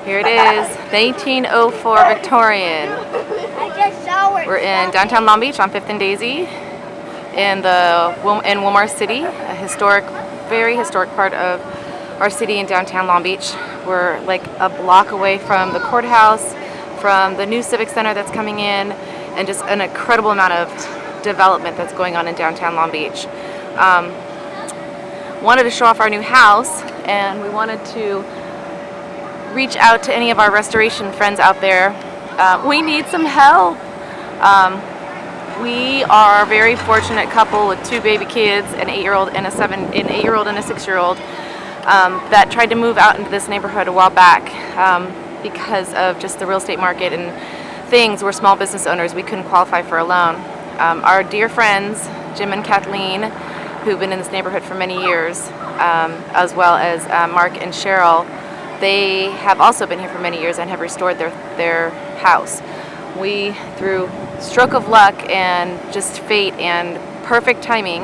Here it is, 1904 Victorian. We're in downtown Long Beach on 5th and Daisy in Wilmar City, a historic, very historic part of our city in downtown Long Beach. We're like a block away from the courthouse, from the new Civic Center that's coming in, and just an incredible amount of development that's going on in downtown Long Beach. Wanted to show off our new house, and we wanted to reach out to any of our restoration friends out there. We need some help. We are a very fortunate couple with 2 baby kids, an 8-year-old and a 8-year-old and a 6-year-old, that tried to move out into this neighborhood a while back because of just the real estate market and things. We're small business owners. We couldn't qualify for a loan. Our dear friends, Jim and Kathleen, who've been in this neighborhood for many years, as well as Mark and Cheryl, they have also been here for many years and have restored their house. We, through stroke of luck and just fate and perfect timing,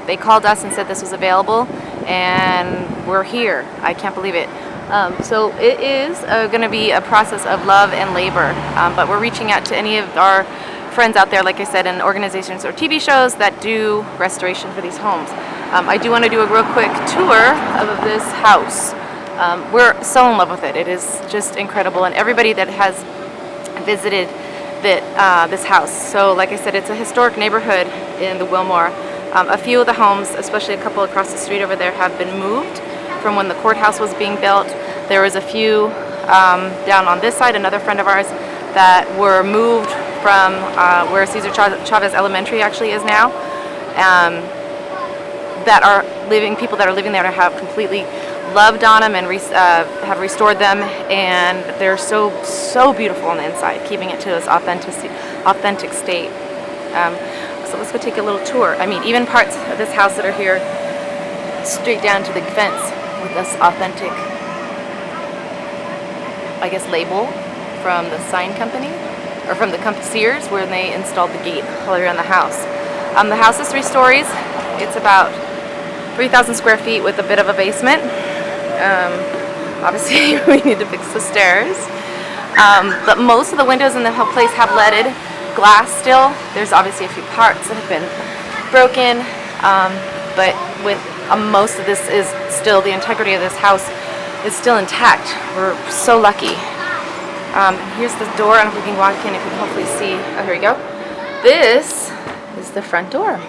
they called us and said this was available, and we're here. I can't believe it. So it is going to be a process of love and labor, but we're reaching out to any of our friends out there, like I said, in organizations or TV shows that do restoration for these homes. I do want to do a real quick tour of this house. We're so in love with it. It is just incredible, and everybody that has visited this house. So like I said, it's a historic neighborhood in the Wilmore. A few of the homes, especially a couple across the street over there, have been moved from when the courthouse was being built. There was a few down on this side, another friend of ours, that were moved from where Cesar Chavez Elementary actually is now, people that are living there have completely loved on them and have restored them, and they're so beautiful on the inside, keeping it to its authentic state. So let's go take a little tour. I mean, even parts of this house that are here straight down to the fence with this authentic, I guess, label from the sign company, or from the Sears, where they installed the gate all around the house. The house is 3 stories. It's about 3,000 square feet with a bit of a basement. Obviously we need to fix the stairs, but most of the windows in the whole place have leaded glass still. There's obviously a few parts that have been broken, but with most of this is still, the integrity of this house is still intact. We're so lucky. Here's the door. I don't know if we can walk in, if you can hopefully see. Oh, here we go. This is the front door.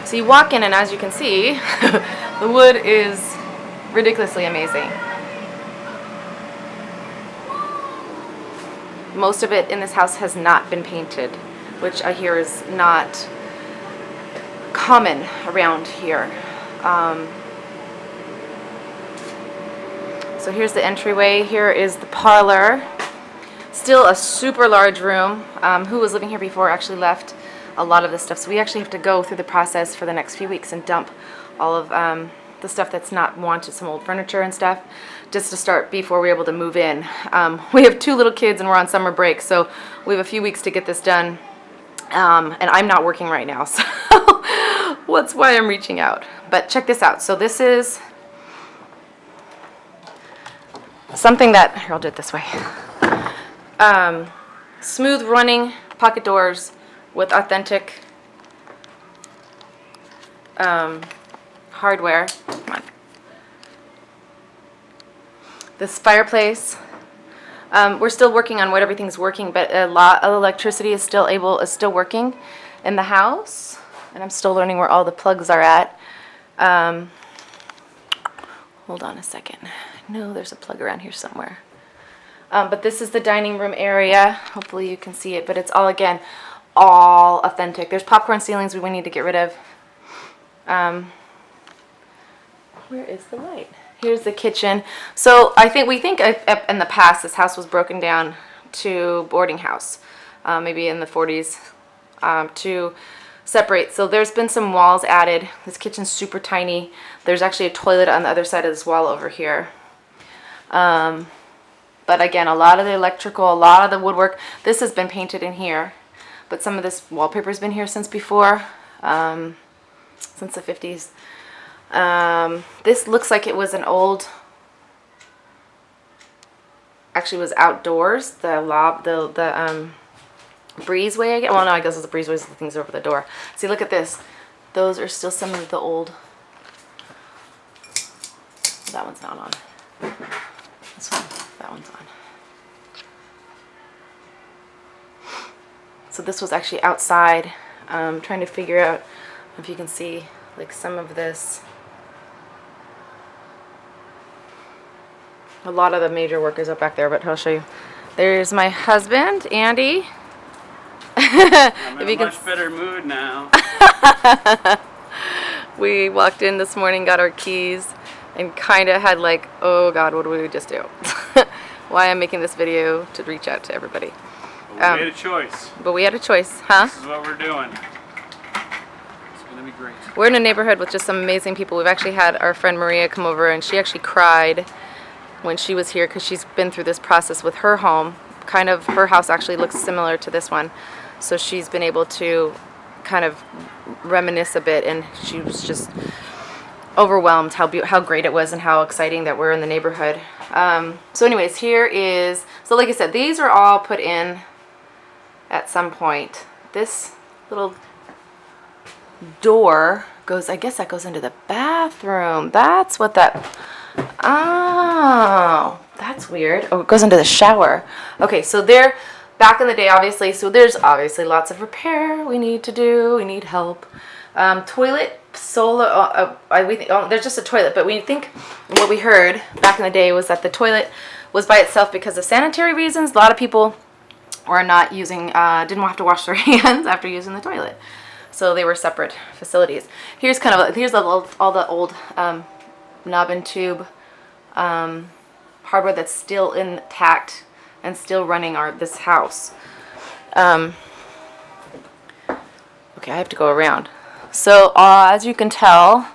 So you walk in, and as you can see, the wood is ridiculously amazing. Most of it in this house has not been painted, which I hear is not common around here. So here's the entryway. Here is the parlor. Still a super large room. Who was living here before actually left a lot of this stuff, so we actually have to go through the process for the next few weeks and dump all of the stuff that's not wanted, some old furniture and stuff, just to start before we're able to move in. We have 2 little kids and we're on summer break, so we have a few weeks to get this done, and I'm not working right now, so that's why I'm reaching out. But check this out. So this is something that, here, I'll do it this way. Smooth running pocket doors with authentic hardware. Come on. This fireplace. We're still working on what everything's working, but a lot of electricity is still working in the house, and I'm still learning where all the plugs are at. Hold on a second. I know there's a plug around here somewhere. But this is the dining room area. Hopefully you can see it, but it's all, again, all authentic. There's popcorn ceilings we need to get rid of. Where is the light? Here's the kitchen. So we think in the past this house was broken down to boarding house, maybe in the 40s, to separate. So there's been some walls added. This kitchen's super tiny. There's actually a toilet on the other side of this wall over here. But again, a lot of the electrical, a lot of the woodwork, this has been painted in here. But some of this wallpaper's been here since before, since the 50s. This looks like it was an old actually was outdoors. The breezeway, I guess. Well, no, I guess it's the breezeway. The things over the door. See, look at this. Those are still some of the old. That one's not on. This one, that one's on. So this was actually outside. Trying to figure out if you can see like some of this. A lot of the major work is up back there, but I'll show you. There's my husband, Andy. I'm in a much better mood now. We walked in this morning, got our keys, and kind of had like, oh God, what do we just do? Why I'm making this video to reach out to everybody. But we made a choice. But we had a choice, huh? This is what we're doing. It's gonna be great. We're in a neighborhood with just some amazing people. We've actually had our friend Maria come over, and she actually cried when she was here because she's been through this process with her home. Kind of, her house actually looks similar to this one. So she's been able to kind of reminisce a bit, and she was just overwhelmed how great it was and how exciting that we're in the neighborhood. So anyways, here is, so like I said, these are all put in at some point. This little door goes, I guess that goes into the bathroom. That's what that, oh, that's weird. Oh, it goes into the shower. Okay, so there, back in the day, obviously, so there's obviously lots of repair we need to do. We need help. Toilet solo, there's just a toilet, but we think what we heard back in the day was that the toilet was by itself because of sanitary reasons. A lot of people were not using, didn't have to wash their hands after using the toilet. So they were separate facilities. Here's kind of, here's all the old knob and tube hardware that's still intact and still running this house. Okay, I have to go around. So as you can tell,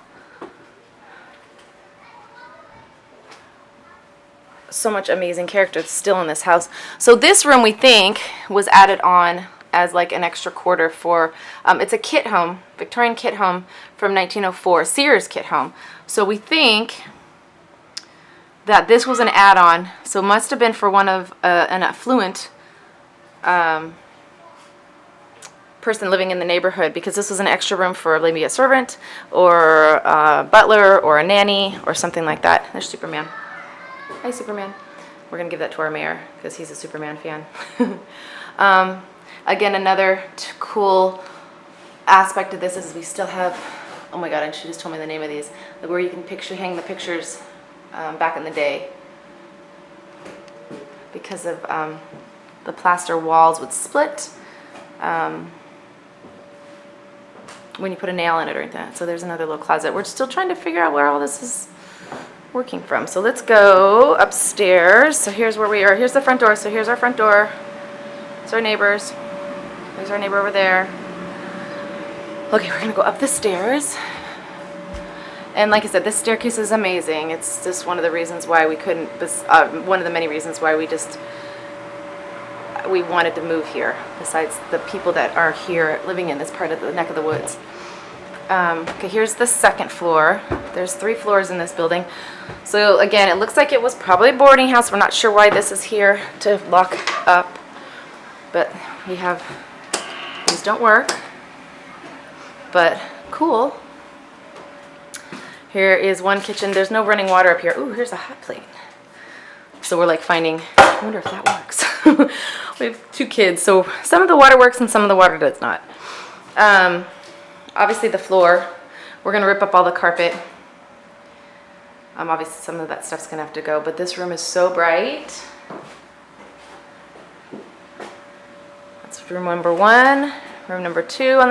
so much amazing character still in this house. So this room we think was added on as like an extra quarter for, it's a kit home, Victorian kit home from 1904, Sears kit home. So we think that this was an add-on, so it must have been for one of an affluent person living in the neighborhood, because this was an extra room for maybe a servant or a butler or a nanny or something like that. There's Superman. Hi, Superman. We're gonna give that to our mayor because he's a Superman fan. Again, another cool aspect of this is we still have, oh my God, and she just told me the name of these, where you can hang the pictures back in the day, because of the plaster walls would split when you put a nail in it or anything. So there's another little closet. We're still trying to figure out where all this is working from. So let's go upstairs. So here's where we are. Here's the front door. So here's our front door. It's our neighbors. There's our neighbor over there. Okay, we're gonna go up the stairs. And like I said, this staircase is amazing. It's just one of the reasons why we couldn't, one of the many reasons why we wanted to move here, besides the people that are here living in this part of the neck of the woods. Okay, here's the second floor. There's 3 floors in this building. So again, it looks like it was probably a boarding house. We're not sure why this is here to lock up, but we have, these don't work, but cool. Here is one kitchen. There's no running water up here. Ooh, here's a hot plate. So we're like finding, I wonder if that works. We have 2 kids, so some of the water works and some of the water does not. Obviously the floor, we're gonna rip up all the carpet. Obviously some of that stuff's gonna have to go, but this room is so bright. That's room number 1, room number 2 on the